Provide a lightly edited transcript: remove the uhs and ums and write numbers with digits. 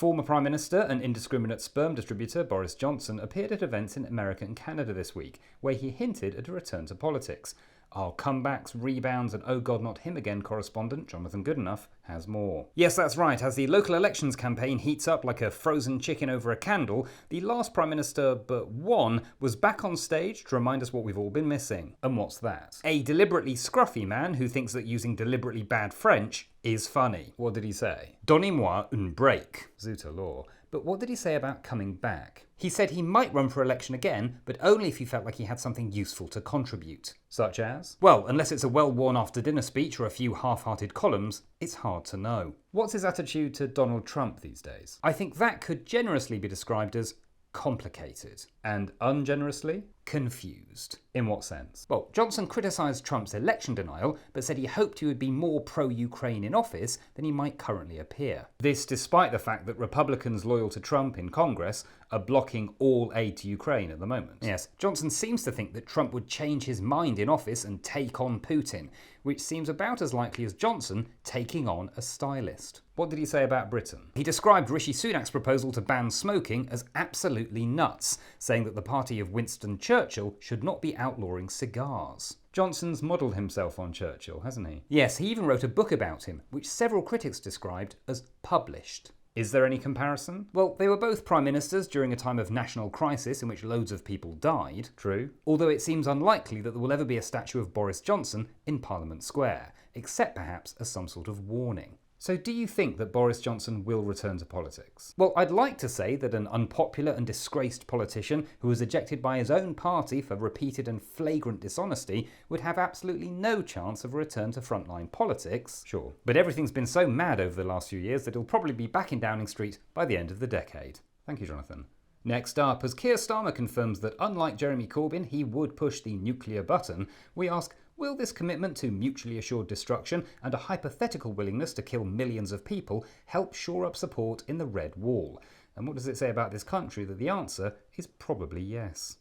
Former Prime Minister and indiscriminate sperm distributor Boris Johnson appeared at events in America and Canada this week, where he hinted at a return to politics. Our comebacks, rebounds, and oh god not him again correspondent Jonathan Goodenough has more. Yes, that's right, as the local elections campaign heats up like a frozen chicken over a candle, the last Prime Minister but one was back on stage to remind us what we've all been missing. And what's that? A deliberately scruffy man who thinks that using deliberately bad French is funny. What did he say? Donnez-moi un break. Zut alors. But what did he say about coming back? He said he might run for election again, but only if he felt like he had something useful to contribute. Such as? Well, unless it's a well-worn after-dinner speech or a few half-hearted columns, it's hard to know. What's his attitude to Donald Trump these days? I think that could generously be described as complicated. And ungenerously? Confused. In what sense? Well, Johnson criticised Trump's election denial, but said he hoped he would be more pro-Ukraine in office than he might currently appear. This despite the fact that Republicans loyal to Trump in Congress are blocking all aid to Ukraine at the moment. Yes, Johnson seems to think that Trump would change his mind in office and take on Putin, which seems about as likely as Johnson taking on a stylist. What did he say about Britain? He described Rishi Sunak's proposal to ban smoking as absolutely nuts, saying that the party of Winston Churchill should not be outlawing cigars. Johnson's modelled himself on Churchill, hasn't he? Yes, he even wrote a book about him, which several critics described as published. Is there any comparison? Well, they were both prime ministers during a time of national crisis in which loads of people died. True. Although it seems unlikely that there will ever be a statue of Boris Johnson in Parliament Square, except perhaps as some sort of warning. So do you think that Boris Johnson will return to politics? Well, I'd like to say that an unpopular and disgraced politician who was ejected by his own party for repeated and flagrant dishonesty would have absolutely no chance of a return to frontline politics, sure. But everything's been so mad over the last few years that he'll probably be back in Downing Street by the end of the decade. Thank you, Jonathan. Next up, as Keir Starmer confirms that unlike Jeremy Corbyn, he would push the nuclear button, we ask, will this commitment to mutually assured destruction and a hypothetical willingness to kill millions of people help shore up support in the Red Wall? And what does it say about this country that the answer is probably yes?